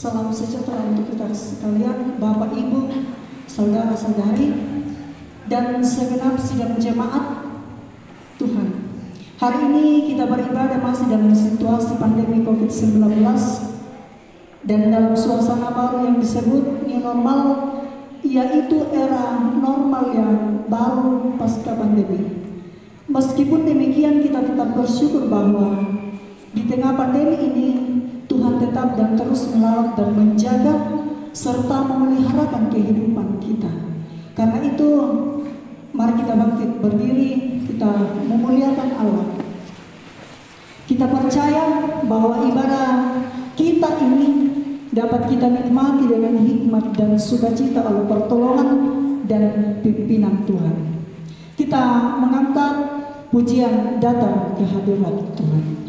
Salam sejahtera untuk kita sekalian, Bapak Ibu, saudara-saudari, dan segenap sidang jemaat Tuhan. Hari ini kita beribadah masih dalam situasi pandemi COVID-19 dan dalam suasana baru yang disebut new normal, yaitu era normal yang baru pasca pandemi. Meskipun demikian, kita tetap bersyukur bahwa di tengah pandemi ini Tuhan tetap dan terus melawat dan menjaga serta memeliharakan kehidupan kita. Karena itu, mari kita bangkit berdiri, kita memuliakan Allah. Kita percaya bahwa ibadah kita ini dapat kita nikmati dengan hikmat dan sukacita oleh pertolongan dan pimpinan Tuhan. Kita mengangkat pujian datang ke hadirat Tuhan.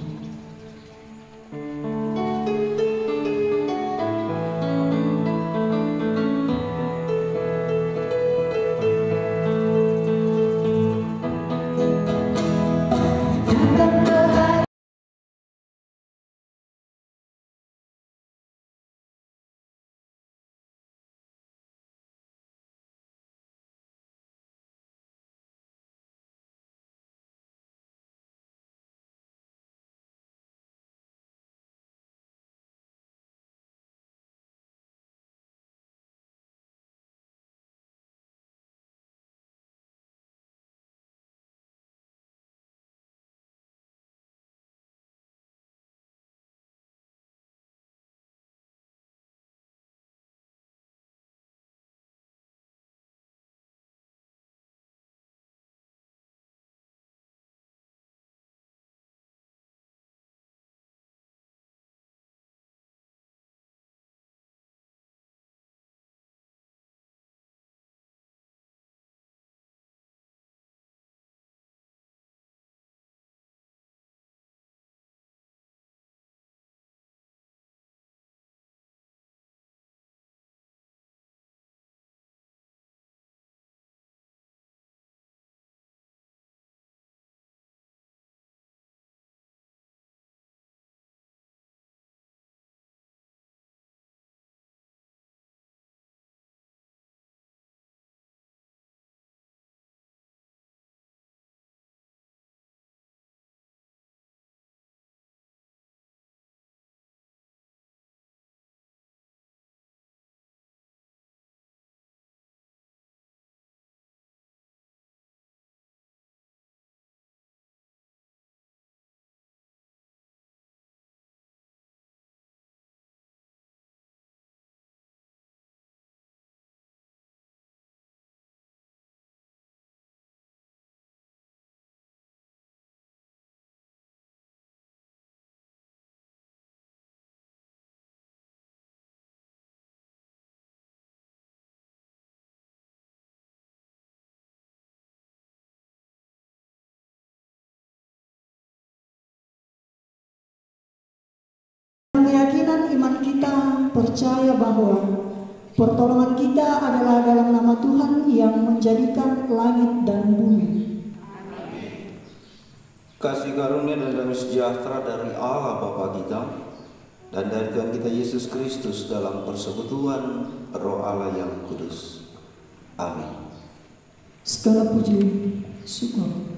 Keyakinan iman kita percaya bahwa pertolongan kita adalah dalam nama Tuhan yang menjadikan langit dan bumi. Kasih karunia dan damai sejahtera dari Allah Bapa kita dan dari Tuhan kita Yesus Kristus dalam persekutuan Roh Allah yang kudus. Amin. Segala puji syukur.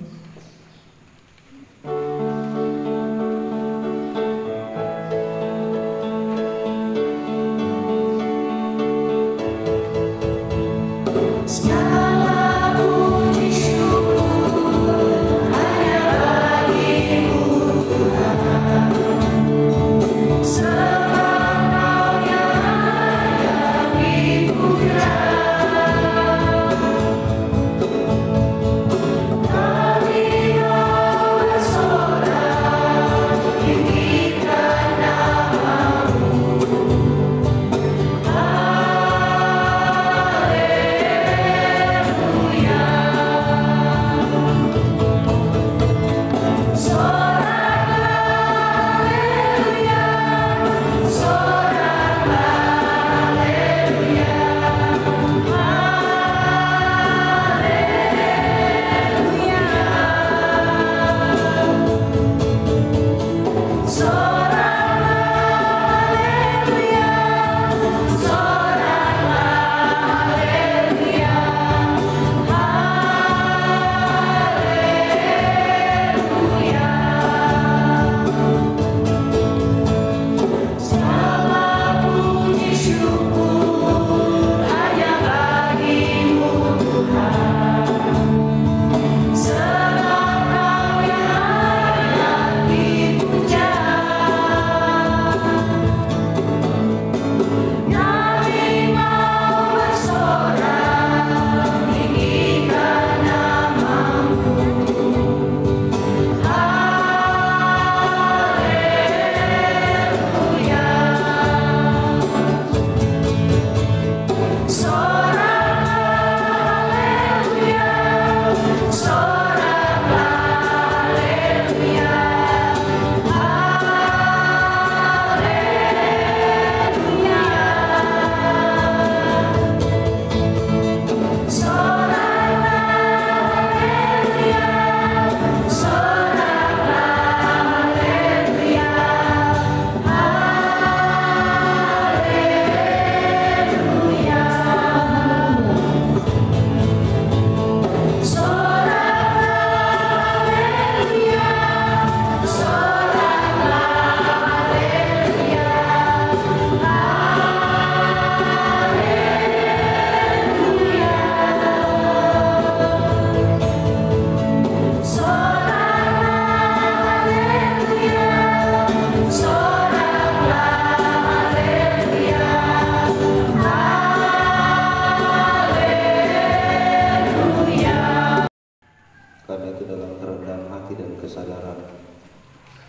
saudara,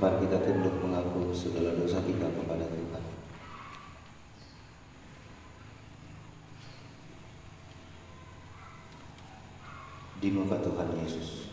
mari kita tunduk mengaku segala dosa kita kepada Tuhan. Di muka Tuhan Yesus.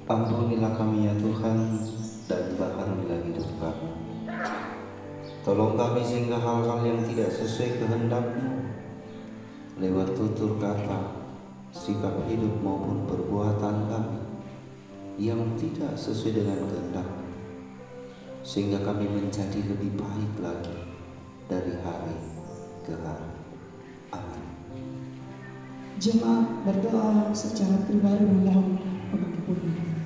Ampunilah kami ya Tuhan, dan baharilah hidup kami. Tolong kami sehingga hal-hal yang tidak sesuai kehendak-Mu lewat tutur kata, sikap hidup maupun perbuatan kami yang tidak sesuai dengan kehendak, sehingga kami menjadi lebih baik lagi dari hari ke hari. Amin. Jemaat berdoa secara pribadi memohon pengampunan.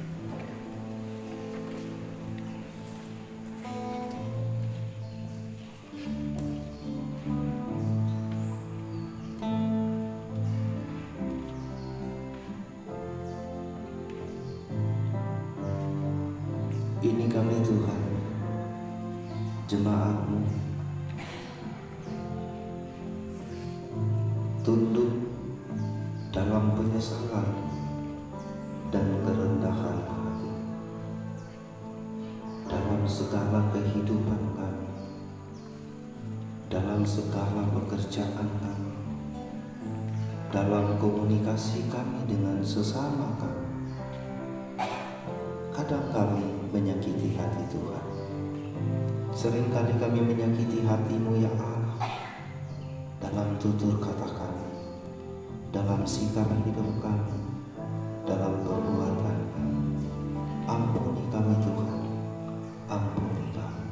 Ini kami Tuhan, jemaat-Mu, tunduk dalam penyesalan dan kerendahan hati dalam segala kehidupan kami, dalam segala pekerjaan kami, dalam komunikasi kami dengan sesama kami. Kadang kami menyakiti hati Tuhan. Seringkali kami menyakiti hati-Mu ya Allah, dalam tutur kata kami, dalam sikap hidup kami, dalam perbuatan kami. Ampuni kami Tuhan, ampuni kami.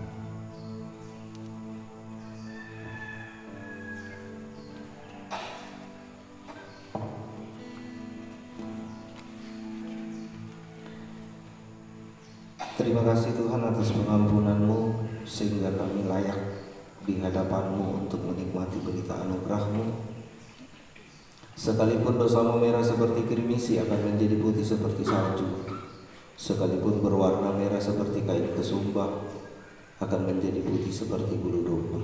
Terima kasih Tuhan atas pengampunan-Mu sehingga kami layak di hadapan-Mu untuk menikmati berita anugerah-Mu. Sekalipun dosamu merah seperti kirmisi akan menjadi putih seperti salju, sekalipun berwarna merah seperti kain kesumba akan menjadi putih seperti bulu domba.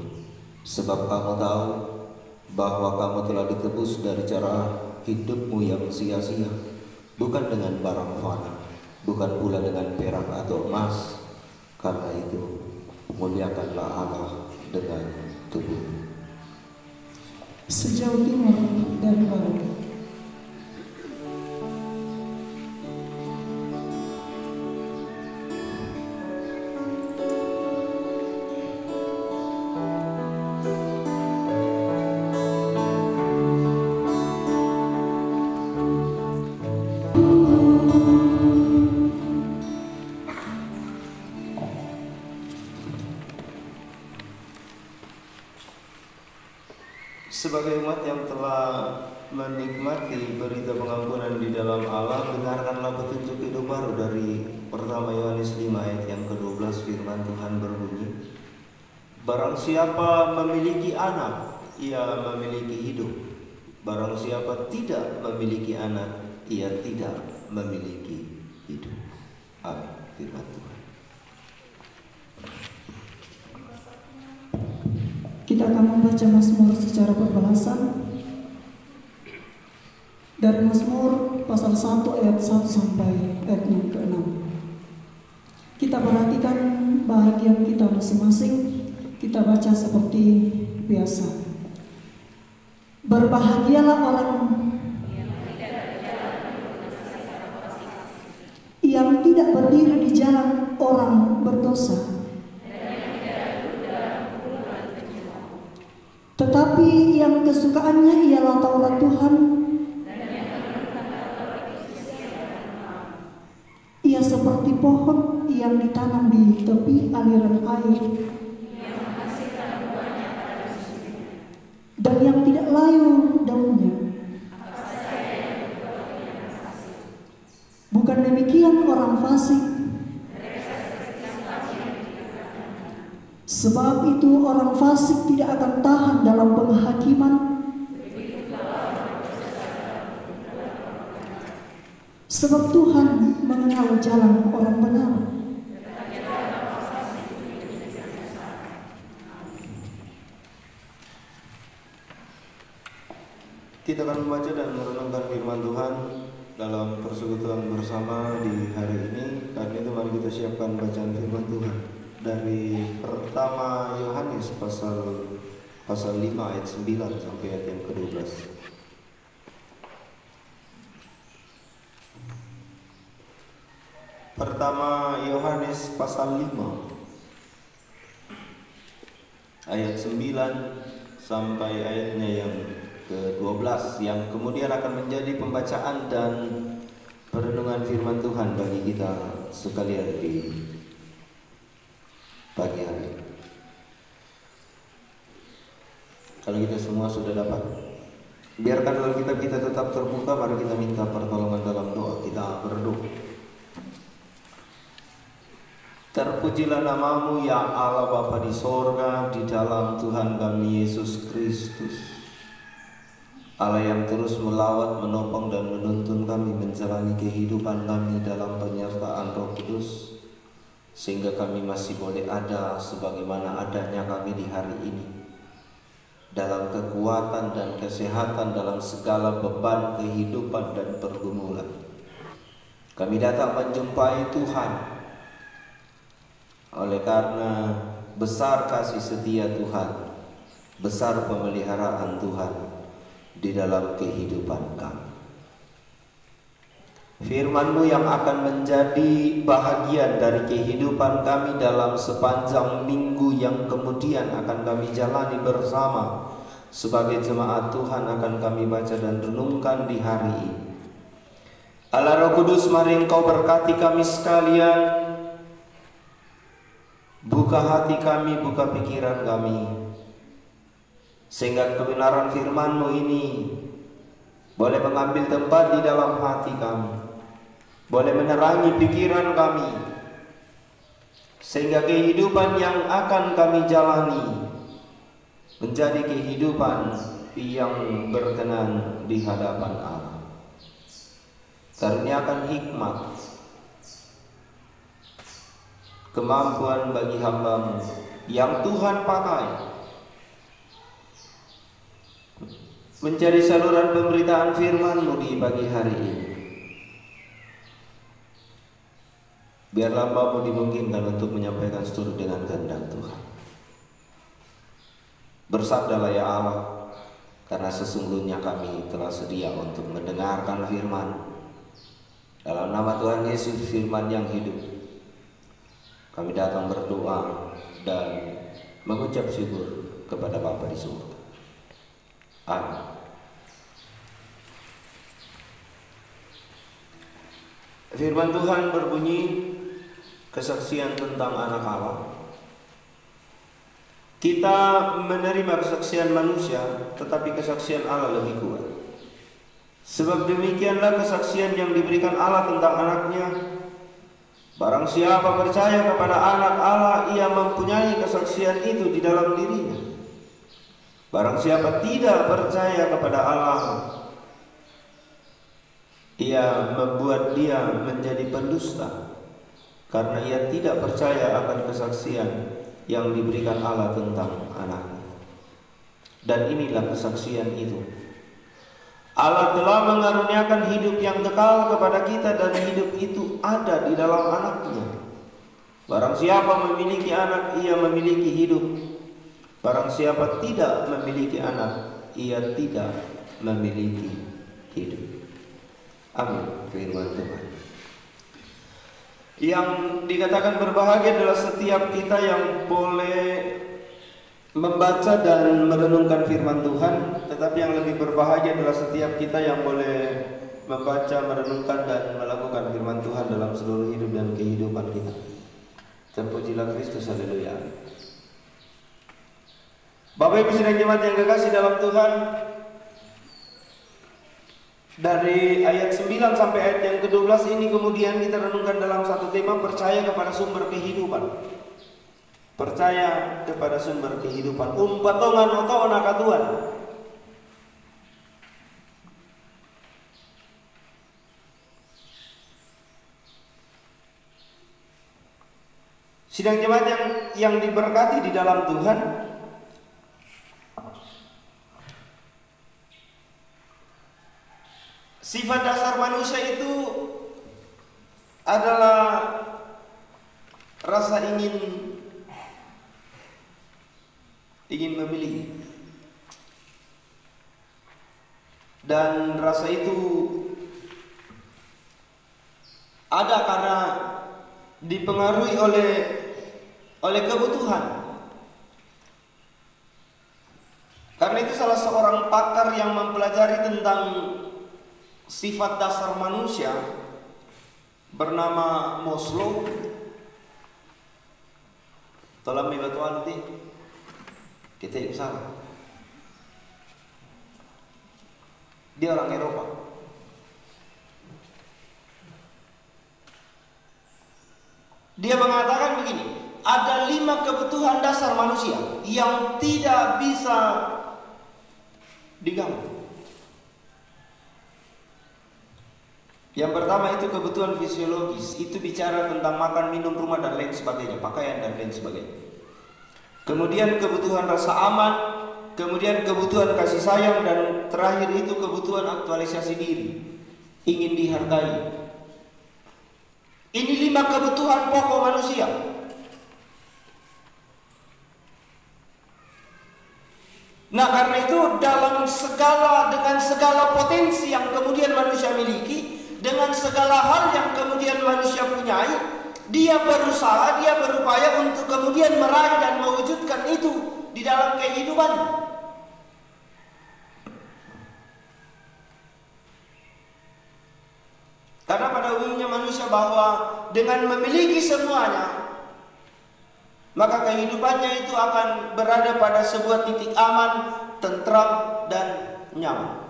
Sebab kamu tahu bahwa kamu telah ditebus dari cara hidupmu yang sia-sia, bukan dengan barang fana, bukan pula dengan perak atau emas. Karena itu, muliakanlah Allah dengan tubuhmu. Sejauh timur dari barat, sebagai umat yang telah menikmati berita pengampunan di dalam Allah, dengarkanlah petunjuk hidup baru dari pertama Yohanes 5 ayat yang ke-12. Firman Tuhan berbunyi, barang siapa memiliki anak, ia memiliki hidup. Barang siapa tidak memiliki anak, ia tidak memiliki hidup. Amin. Firman Tuhan. Kita akan membaca Mazmur secara berbalasan. Dari Mazmur pasal 1 ayat 1 sampai ayat yang ke-6. Kita perhatikan bahagian kita masing-masing. Kita baca seperti biasa. Berbahagialah orang yang tidak berdiri di jalan orang berdosa, tetapi yang kesukaannya ialah Taurat Tuhan. Ia seperti pohon yang ditanam di tepi aliran air, dan yang tidak layu daunnya. Bukan demikian orang fasik, sebab itu orang fasik tidak akan tahan dalam penghakiman. Sebab Tuhan mengenal jalan orang benar. Kita akan membaca dan merenungkan firman Tuhan dalam persekutuan bersama di hari ini. Karena itu mari kita siapkan bacaan firman Tuhan dari pertama Yohanes pasal 5 ayat 9 sampai ayat yang ke-12. Pertama Yohanes pasal 5 ayat 9 sampai ayatnya yang ke-12, yang kemudian akan menjadi pembacaan dan perenungan firman Tuhan bagi kita sekalian di pagi hari. Kalau kita semua sudah dapat, biarkan Alkitab kita tetap terbuka. Mari kita minta pertolongan dalam doa. Kita berdoa. Terpujilah namamu ya Allah Bapa di sorga, di dalam Tuhan kami Yesus Kristus, Allah yang terus melawat, menopang dan menuntun kami menjalani kehidupan kami dalam penyertaan Roh Kudus, sehingga kami masih boleh ada sebagaimana adanya kami di hari ini, dalam kekuatan dan kesehatan dalam segala beban kehidupan dan pergumulan. Kami datang menjumpai Tuhan oleh karena besar kasih setia Tuhan, besar pemeliharaan Tuhan di dalam kehidupan kami. Firman-Mu yang akan menjadi bahagian dari kehidupan kami dalam sepanjang minggu yang kemudian akan kami jalani bersama sebagai jemaat Tuhan, akan kami baca dan renungkan di hari ini. Allah Roh Kudus, mari Engkau berkati kami sekalian. Buka hati kami, buka pikiran kami, sehingga kebenaran firman-Mu ini boleh mengambil tempat di dalam hati kami, boleh menerangi pikiran kami, sehingga kehidupan yang akan kami jalani menjadi kehidupan yang berkenan di hadapan Allah. Karuniakan hikmat, kemampuan bagi hamba-Mu yang Tuhan pakai menjadi saluran pemberitaan firman-Mu di pagi hari ini. Biar hamba-Mu dimungkinkan untuk menyampaikan seturut dengan kehendak Tuhan. Bersabdalah ya Allah, karena sesungguhnya kami telah sedia untuk mendengarkan firman. Dalam nama Tuhan Yesus, firman yang hidup, kami datang berdoa dan mengucap syukur kepada Bapa di surga. Amin. Firman Tuhan berbunyi, kesaksian tentang anak Allah. Kita menerima kesaksian manusia, tetapi kesaksian Allah lebih kuat. Sebab demikianlah kesaksian yang diberikan Allah tentang anaknya. Barang siapa percaya kepada anak Allah, ia mempunyai kesaksian itu di dalam dirinya. Barang siapa tidak percaya kepada Allah, ia membuat dia menjadi pendusta, karena ia tidak percaya akan kesaksian yang diberikan Allah tentang anaknya. Dan inilah kesaksian itu: Allah telah mengaruniakan hidup yang kekal kepada kita, dan hidup itu ada di dalam anaknya. Barang siapa memiliki anak, ia memiliki hidup. Barang siapa tidak memiliki anak, ia tidak memiliki hidup. Amin. Firman Tuhan. Yang dikatakan berbahagia adalah setiap kita yang boleh membaca dan merenungkan firman Tuhan. Tetapi yang lebih berbahagia adalah setiap kita yang boleh membaca, merenungkan dan melakukan firman Tuhan dalam seluruh hidup dan kehidupan kita. Terpujilah Kristus, haleluya. Bapak Ibu sidang jemaat yang kekasih dalam Tuhan, dari ayat 9 sampai ayat yang ke-12 ini kemudian kita renungkan dalam satu tema, percaya kepada sumber kehidupan. Percaya kepada sumber kehidupan. Patongan atau nakatuan. Sidang jemaat yang diberkati di dalam Tuhan, sifat dasar manusia itu adalah rasa ingin memiliki. Dan rasa itu ada karena dipengaruhi oleh kebutuhan. Karena itu salah seorang pakar yang mempelajari tentang sifat dasar manusia bernama Maslow, telah mengetahui kita yang salah. Dia orang Eropa. Dia mengatakan begini, ada 5 kebutuhan dasar manusia yang tidak bisa diganggu. Yang pertama itu kebutuhan fisiologis, itu bicara tentang makan, minum, rumah dan lain sebagainya, pakaian dan lain sebagainya. Kemudian kebutuhan rasa aman, kemudian kebutuhan kasih sayang, dan terakhir itu kebutuhan aktualisasi diri, ingin dihargai. Ini 5 kebutuhan pokok manusia. Nah, karena itu dengan segala potensi yang kemudian manusia miliki, dengan segala hal yang kemudian manusia punyai, dia berusaha, dia berupaya untuk kemudian meraih dan mewujudkan itu di dalam kehidupan. Karena pada umumnya manusia bahwa dengan memiliki semuanya, maka kehidupannya itu akan berada pada sebuah titik aman, tentram, dan nyaman.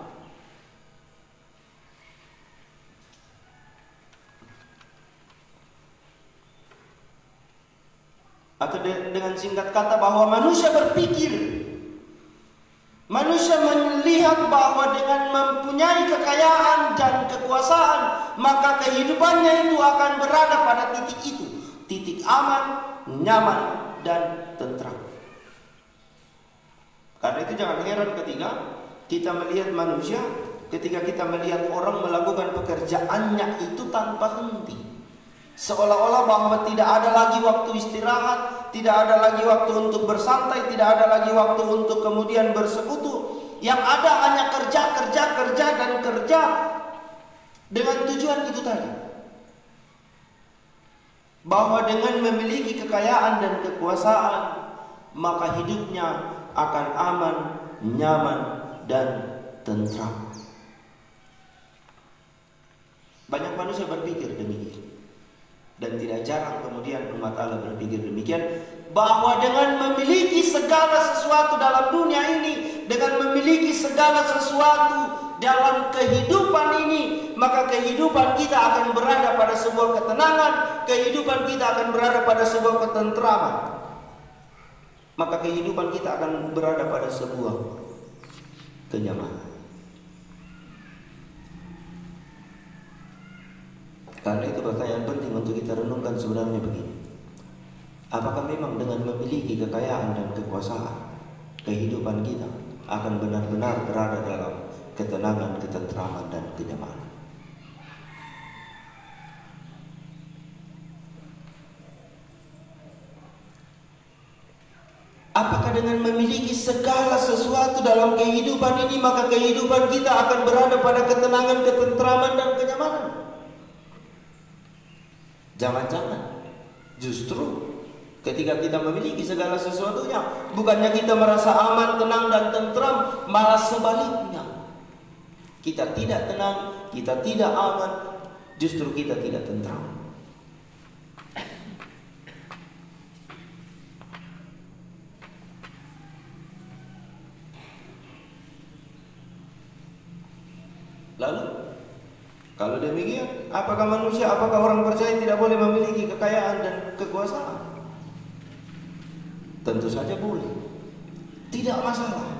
Atau dengan singkat kata bahwa manusia berpikir, manusia melihat bahwa dengan mempunyai kekayaan dan kekuasaan, maka kehidupannya itu akan berada pada titik itu, titik aman, nyaman, dan tentram. Karena itu jangan heran ketika kita melihat manusia, ketika kita melihat orang melakukan pekerjaannya itu tanpa henti. Seolah-olah bahwa tidak ada lagi waktu istirahat, tidak ada lagi waktu untuk bersantai, tidak ada lagi waktu untuk kemudian bersekutu. Yang ada hanya kerja, dan kerja dengan tujuan itu tadi. Bahwa dengan memiliki kekayaan dan kekuasaan, maka hidupnya akan aman, nyaman, dan tentram. Banyak manusia berpikir demikian. Dan tidak jarang kemudian umat Allah berpikir demikian, bahwa dengan memiliki segala sesuatu dalam dunia ini, dengan memiliki segala sesuatu dalam kehidupan ini, maka kehidupan kita akan berada pada sebuah ketenangan, kehidupan kita akan berada pada sebuah ketentraman. Maka kehidupan kita akan berada pada sebuah kenyamanan. Karena itu pertanyaan penting untuk kita renungkan sebenarnya begini. Apakah memang dengan memiliki kekayaan dan kekuasaan, kehidupan kita akan benar-benar berada dalam ketenangan, ketentraman, dan kenyamanan? Apakah dengan memiliki segala sesuatu dalam kehidupan ini, maka kehidupan kita akan berada pada ketenangan, ketentraman, dan kenyamanan? Jangan-jangan justru ketika kita memiliki segala sesuatunya, bukannya kita merasa aman, tenang, dan tentram, malah sebaliknya. Kita tidak tenang, kita tidak aman, justru kita tidak tentram. Lalu, kalau demikian, apakah manusia, apakah orang percaya tidak boleh memiliki kekayaan dan kekuasaan? Tentu saja boleh, tidak masalah.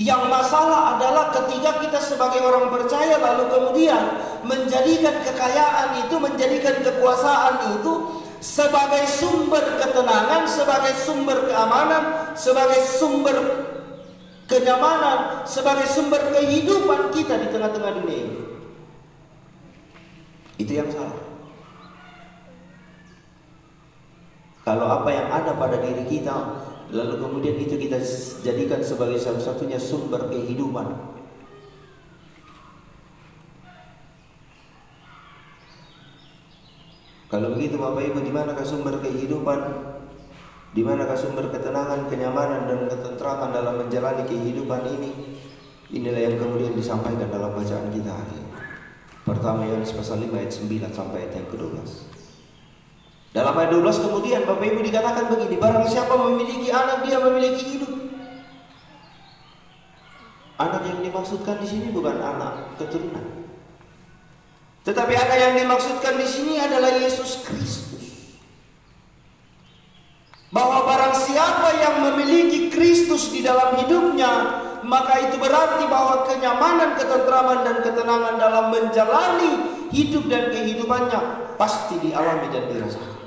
Yang masalah adalah ketika kita sebagai orang percaya lalu kemudian menjadikan kekayaan itu, menjadikan kekuasaan itu sebagai sumber ketenangan, sebagai sumber keamanan, sebagai sumber kenyamanan, sebagai sumber kehidupan kita di tengah-tengah dunia ini. Itu yang salah. Kalau apa yang ada pada diri kita, lalu kemudian itu kita jadikan sebagai satu-satunya sumber kehidupan, kalau begitu Bapak Ibu, di manakah sumber kehidupan, di manakah sumber ketenangan, kenyamanan, dan ketentraman dalam menjalani kehidupan ini? Inilah yang kemudian disampaikan dalam bacaan kita hari ini. Pertama Yohanes pasal 5 ayat 9 sampai ayat yang ke-12. Dalam ayat 12 kemudian Bapak Ibu dikatakan begini, barang siapa memiliki anak, dia memiliki hidup. Anak yang dimaksudkan di sini bukan anak keturunan, tetapi anak yang dimaksudkan di sini adalah Yesus Kristus. Bahwa barang siapa yang memiliki Kristus di dalam hidupnya, maka itu berarti bahwa kenyamanan, ketentraman, dan ketenangan dalam menjalani hidup dan kehidupannya pasti dialami dan dirasakan.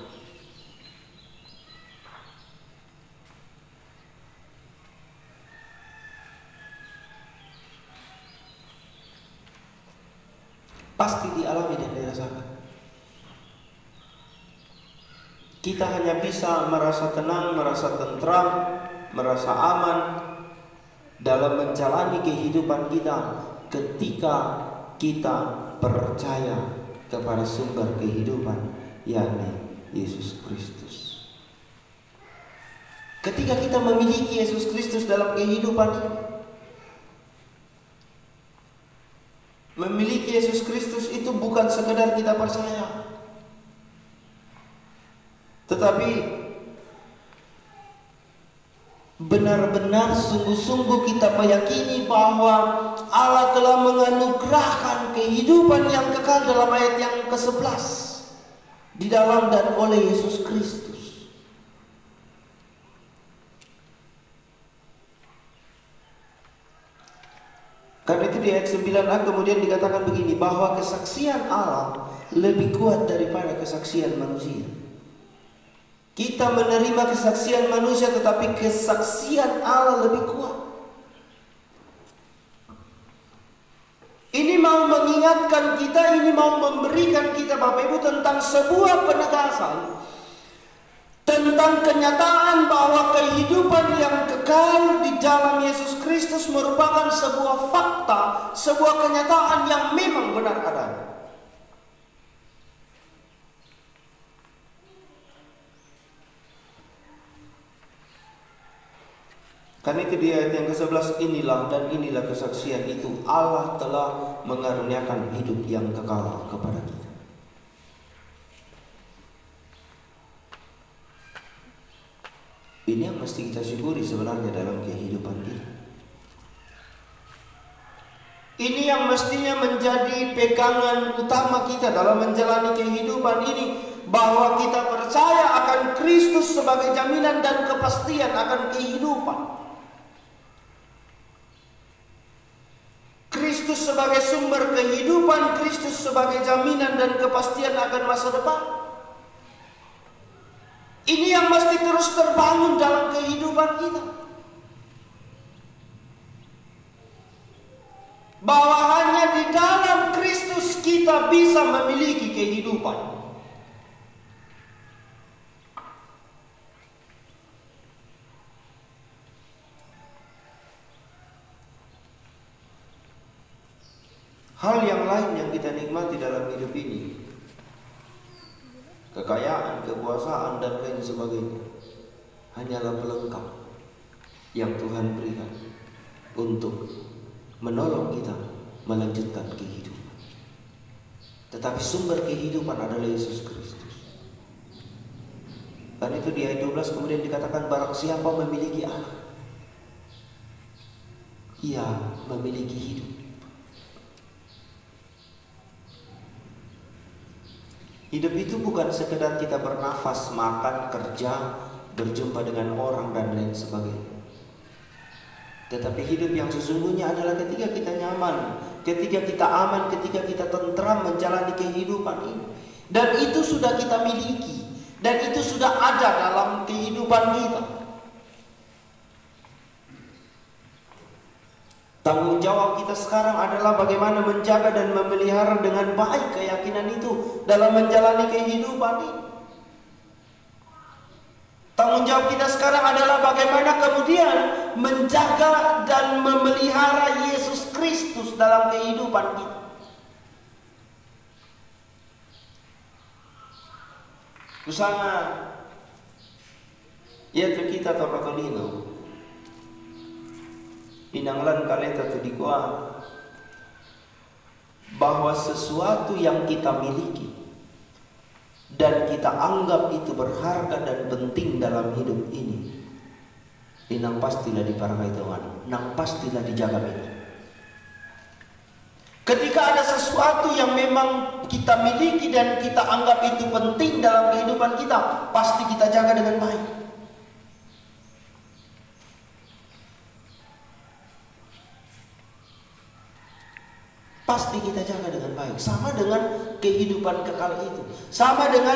Pasti dialami dan dirasakan. Kita hanya bisa merasa tenang, merasa tentram, merasa aman dalam menjalani kehidupan kita ketika kita percaya kepada sumber kehidupan, yakni Yesus Kristus. Ketika kita memiliki Yesus Kristus dalam kehidupan ini, memiliki Yesus Kristus itu bukan sekedar kita percaya, tetapi benar-benar sungguh-sungguh kita meyakini bahwa Allah telah menganugerahkan kehidupan yang kekal dalam ayat yang ke-11 di dalam dan oleh Yesus Kristus. Karena itu di ayat 9a kemudian dikatakan begini, bahwa kesaksian Allah lebih kuat daripada kesaksian manusia. Kita menerima kesaksian manusia, tetapi kesaksian Allah lebih kuat. Ini mau mengingatkan kita, ini mau memberikan kita Bapak Ibu tentang sebuah penegasan, tentang kenyataan bahwa kehidupan yang kekal di dalam Yesus Kristus merupakan sebuah fakta, sebuah kenyataan yang memang benar adanya. Karena itu di ayat yang ke-11, inilah dan inilah kesaksian itu, Allah telah mengaruniakan hidup yang kekal kepada kita. Ini yang mesti kita syukuri sebenarnya dalam kehidupan kita. Ini yang mestinya menjadi pegangan utama kita dalam menjalani kehidupan ini, bahwa kita percaya akan Kristus sebagai jaminan dan kepastian akan kehidupan. Kristus sebagai sumber kehidupan, Kristus sebagai jaminan dan kepastian akan masa depan. Ini yang mesti terus terbangun dalam kehidupan kita. Bahwa hanya di dalam Kristus kita bisa memiliki kehidupan. Hal yang lain yang kita nikmati dalam hidup ini, kekayaan, kekuasaan, dan lain sebagainya, hanyalah pelengkap yang Tuhan berikan untuk menolong kita melanjutkan kehidupan. Tetapi sumber kehidupan adalah Yesus Kristus. Dan itu di ayat 12 kemudian dikatakan, barang siapa memiliki anak, ia memiliki hidup. Hidup itu bukan sekedar kita bernafas, makan, kerja, berjumpa dengan orang, dan lain sebagainya. Tetapi hidup yang sesungguhnya adalah ketika kita nyaman, ketika kita aman, ketika kita tentram menjalani kehidupan ini. Dan itu sudah kita miliki, dan itu sudah ada dalam kehidupan kita. Tanggung jawab kita sekarang adalah bagaimana menjaga dan memelihara dengan baik keyakinan itu dalam menjalani kehidupan ini. Tanggung jawab kita sekarang adalah bagaimana kemudian menjaga dan memelihara Yesus Kristus dalam kehidupan kita. Kusana yaitu kita topatolino inanglan kaleta tu dikoa bahwa sesuatu yang kita miliki dan kita anggap itu berharga dan penting dalam hidup ini, inang pastilah diparangai Tuhan, nang pastilah dijaga itu. Ketika ada sesuatu yang memang kita miliki dan kita anggap itu penting dalam kehidupan kita, pasti kita jaga dengan baik. Pasti kita jaga dengan baik. Sama dengan kehidupan kekal itu. Sama dengan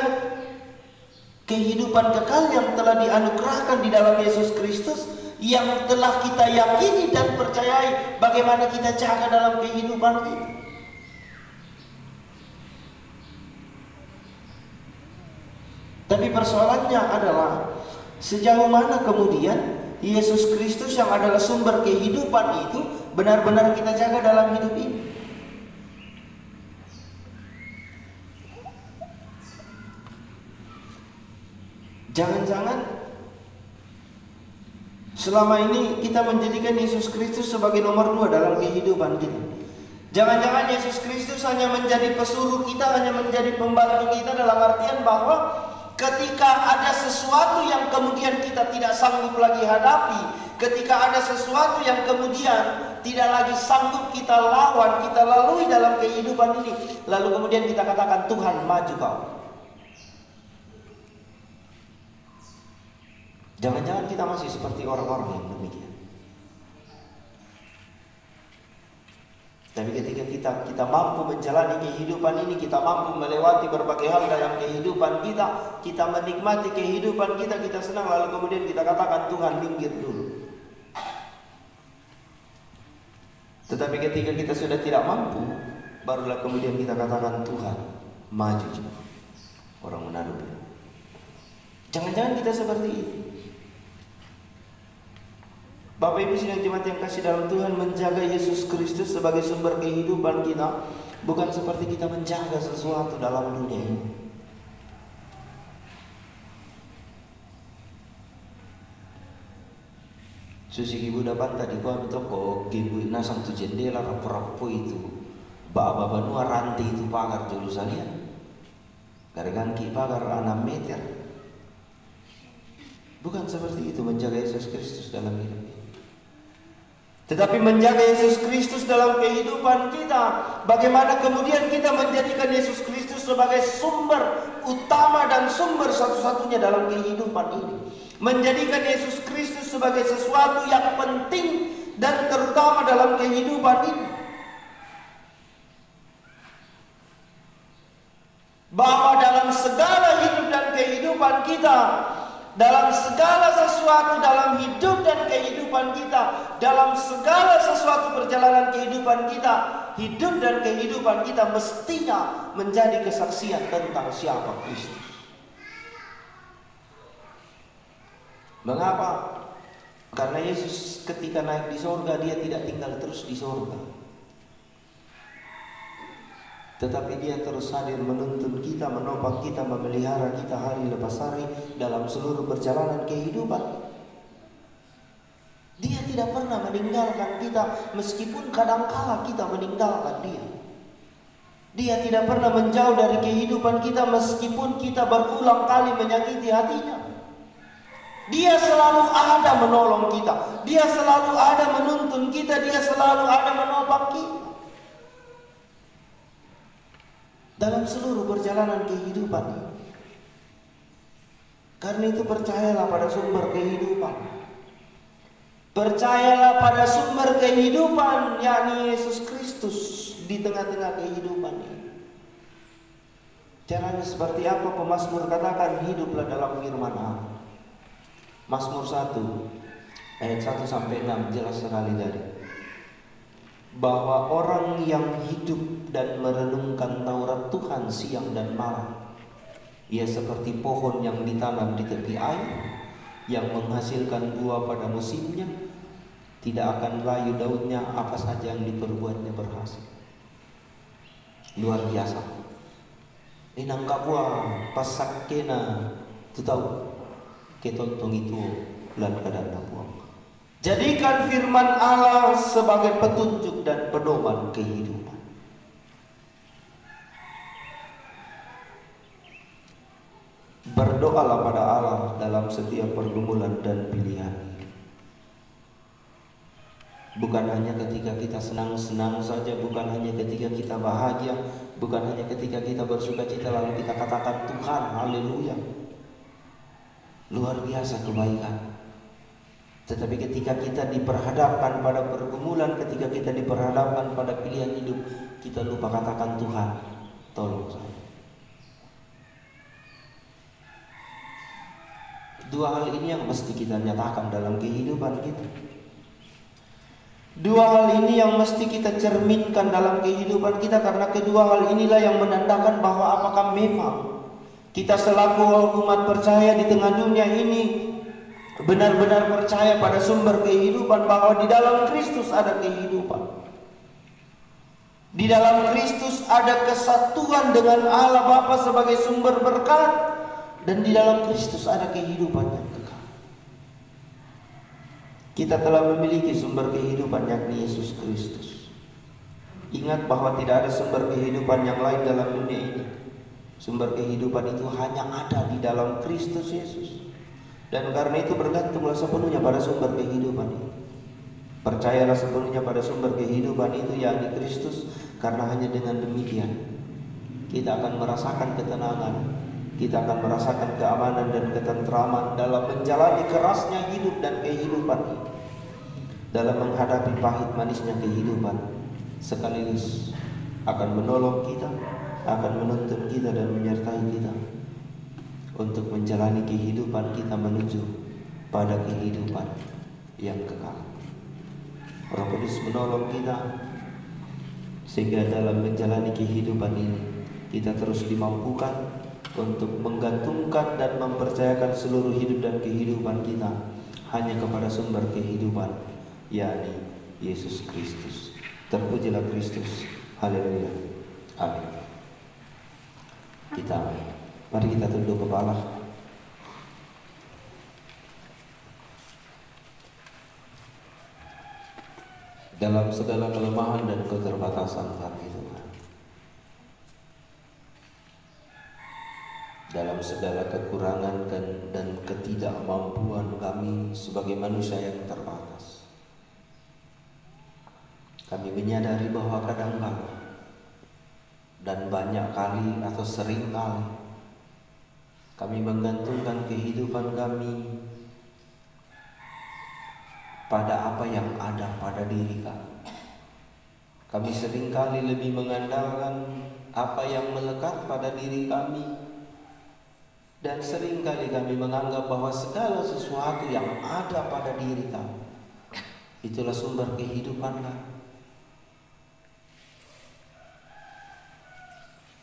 kehidupan kekal yang telah dianugerahkan di dalam Yesus Kristus, yang telah kita yakini dan percayai bagaimana kita jaga dalam kehidupan itu. Tapi persoalannya adalah sejauh mana kemudian Yesus Kristus yang adalah sumber kehidupan itu benar-benar kita jaga dalam hidup ini. Jangan-jangan selama ini kita menjadikan Yesus Kristus sebagai nomor 2 dalam kehidupan kita. Jangan-jangan Yesus Kristus hanya menjadi pesuruh kita, hanya menjadi pembantu kita, dalam artian bahwa ketika ada sesuatu yang kemudian kita tidak sanggup lagi hadapi, ketika ada sesuatu yang kemudian tidak lagi sanggup kita lawan, kita lalui dalam kehidupan ini, lalu kemudian kita katakan, Tuhan maju kau. Jangan-jangan kita masih seperti orang-orang yang demikian. Tapi ketika kita mampu menjalani kehidupan ini, kita mampu melewati berbagai hal dalam kehidupan kita, kita menikmati kehidupan kita, kita senang, lalu kemudian kita katakan, Tuhan minggir dulu. Tetapi ketika kita sudah tidak mampu, barulah kemudian kita katakan, Tuhan maju. Orang Manado. Jangan-jangan kita seperti itu. Bapak Ibu sidang jemaat yang kasih dalam Tuhan, menjaga Yesus Kristus sebagai sumber kehidupan kita bukan seperti kita menjaga sesuatu dalam dunia ini. Susi ibu dapat tadi kau toko ibu nasang tu jendela rapo-rapo itu, baba banua rantai itu pagar jurusannya, garegan ki pagar 6 meter. Bukan seperti itu menjaga Yesus Kristus dalam hidup ini. Tetapi menjaga Yesus Kristus dalam kehidupan kita. Bagaimana kemudian kita menjadikan Yesus Kristus sebagai sumber utama dan sumber satu-satunya dalam kehidupan ini. Menjadikan Yesus Kristus sebagai sesuatu yang penting dan terutama dalam kehidupan ini. Bahwa dalam segala hidup dan kehidupan kita, dalam segala sesuatu dalam hidup dan kehidupan kita, dalam segala sesuatu perjalanan kehidupan kita, hidup dan kehidupan kita mestinya menjadi kesaksian tentang siapa Kristus. Mengapa? Karena Yesus ketika naik di sorga, dia tidak tinggal terus di sorga, tetapi dia terus hadir menuntun kita, menopang kita, memelihara kita hari lepas hari dalam seluruh perjalanan kehidupan. Dia tidak pernah meninggalkan kita meskipun kadangkala kita meninggalkan dia. Dia tidak pernah menjauh dari kehidupan kita meskipun kita berulang kali menyakiti hatinya. Dia selalu ada menolong kita. Dia selalu ada menuntun kita. Dia selalu ada menopang kita dalam seluruh perjalanan kehidupan. Karena itu percayalah pada sumber kehidupan. Percayalah pada sumber kehidupan, yakni Yesus Kristus di tengah-tengah kehidupan ini. Caranya seperti apa? Pemazmur katakan, hiduplah dalam firman Allah. Mazmur 1 ayat 1 sampai 6 jelas sekali dari bahwa orang yang hidup dan merenungkan Taurat Tuhan siang dan malam, ia seperti pohon yang ditanam di tepi air, yang menghasilkan buah pada musimnya, tidak akan layu daunnya, apa saja yang diperbuatnya berhasil. Luar biasa. Inang kapua pasak kena, tu tahu ketontong itu lan kadang buang. Jadikan firman Allah sebagai petunjuk dan pedoman kehidupan. Berdoalah pada Allah dalam setiap pergumulan dan pilihan. Bukan hanya ketika kita senang-senang saja, bukan hanya ketika kita bahagia, bukan hanya ketika kita bersuka cita lalu kita katakan Tuhan, haleluya. Luar biasa kebaikan. Tetapi ketika kita diperhadapkan pada pergumulan, ketika kita diperhadapkan pada pilihan hidup, kita lupa katakan Tuhan, tolong saya. Dua hal ini yang mesti kita nyatakan dalam kehidupan kita. Dua hal ini yang mesti kita cerminkan dalam kehidupan kita, karena kedua hal inilah yang menandakan bahwa apakah memang kita selaku umat percaya di tengah dunia ini benar-benar percaya pada sumber kehidupan, bahwa di dalam Kristus ada kehidupan. Di dalam Kristus ada kesatuan dengan Allah Bapa sebagai sumber berkat, dan di dalam Kristus ada kehidupan yang kekal. Kita telah memiliki sumber kehidupan yakni Yesus Kristus. Ingat bahwa tidak ada sumber kehidupan yang lain dalam dunia ini. Sumber kehidupan itu hanya ada di dalam Kristus Yesus. Dan karena itu bergantunglah sepenuhnya pada sumber kehidupan itu. Percayalah sepenuhnya pada sumber kehidupan itu, yakni Kristus. Karena hanya dengan demikian kita akan merasakan ketenangan, kita akan merasakan keamanan dan ketentraman dalam menjalani kerasnya hidup dan kehidupan ini, dalam menghadapi pahit manisnya kehidupan, sekaligus akan menolong kita, akan menuntun kita dan menyertai kita untuk menjalani kehidupan kita menuju pada kehidupan yang kekal. Roh Kudus menolong kita sehingga dalam menjalani kehidupan ini kita terus dimampukan untuk menggantungkan dan mempercayakan seluruh hidup dan kehidupan kita hanya kepada sumber kehidupan, yakni Yesus Kristus. Terpujilah Kristus. Haleluya. Amin. Mari kita tunduk kepala. Dalam segala kelemahan dan keterbatasan kami, Tuhan, dalam segala kekurangan dan ketidakmampuan kami sebagai manusia yang terbatas. Kami menyadari bahwa kadang-kadang dan banyak kali atau sering kali kami menggantungkan kehidupan kami pada apa yang ada pada diri kami. Kami seringkali lebih mengandalkan apa yang melekat pada diri kami, dan seringkali kami menganggap bahwa segala sesuatu yang ada pada diri kami itulah sumber kehidupan kami.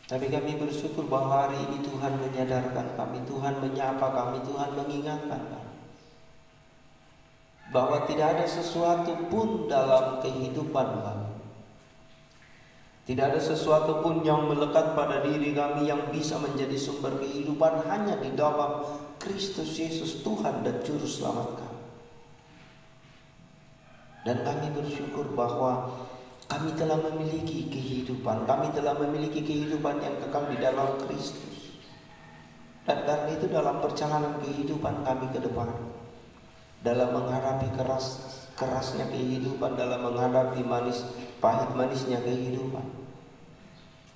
Tapi kami bersyukur bahwa hari ini Tuhan menyadarkan kami, Tuhan menyapa kami, Tuhan mengingatkan kami bahwa tidak ada sesuatu pun dalam kehidupan kami, tidak ada sesuatu pun yang melekat pada diri kami yang bisa menjadi sumber kehidupan, hanya di dalam Kristus Yesus Tuhan dan Juru Selamat kami. Dan kami bersyukur bahwa kami telah memiliki kehidupan, kami telah memiliki kehidupan yang kekal di dalam Kristus. Dan karena itu dalam perjalanan kehidupan kami ke depan, dalam menghadapi kerasnya kehidupan, dalam menghadapi pahit manisnya kehidupan,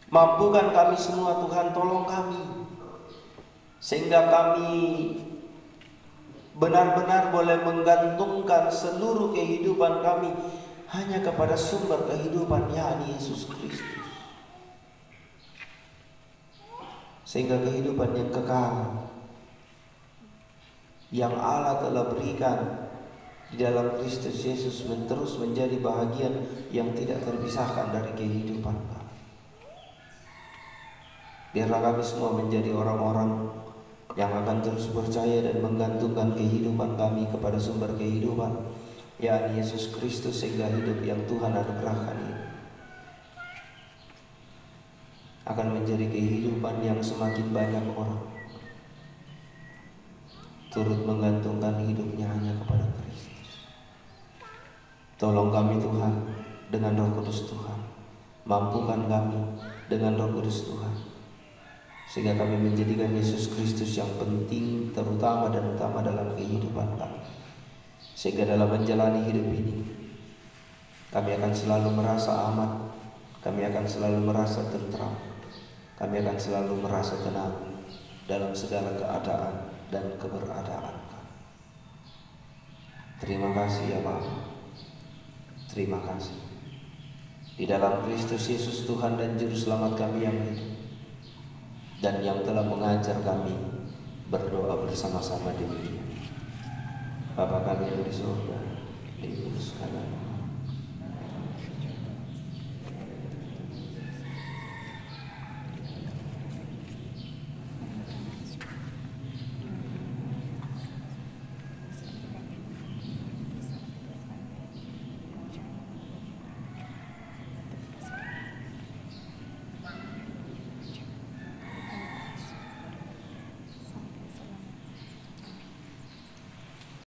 mampukan kami semua Tuhan, tolong kami, sehingga kami benar-benar boleh menggantungkan seluruh kehidupan kami hanya kepada sumber kehidupan, yakni Yesus Kristus. Sehingga kehidupan yang kekal yang Allah telah berikan di dalam Kristus Yesus terus menjadi bahagian yang tidak terpisahkan dari kehidupan kami. Biarlah kami semua menjadi orang-orang yang akan terus percaya dan menggantungkan kehidupan kami kepada sumber kehidupan, yakni Yesus Kristus, sehingga hidup yang Tuhan anugerahkan ini akan menjadi kehidupan yang semakin banyak orang turut menggantungkan hidupnya hanya kepada Kristus. Tolong kami Tuhan dengan Roh Kudus Tuhan, mampukan kami dengan Roh Kudus Tuhan, sehingga kami menjadikan Yesus Kristus yang penting, terutama dan utama dalam kehidupan kami. Sehingga dalam menjalani hidup ini kami akan selalu merasa aman, kami akan selalu merasa tentram, kami akan selalu merasa tenang dalam segala keadaan dan keberadaan kami. Terima kasih ya Bapa, terima kasih. Di dalam Kristus Yesus Tuhan dan Juru Selamat kami yang hidup dan yang telah mengajar kami berdoa bersama-sama demikian. Bapa kami yang di surga, dikuduskanlah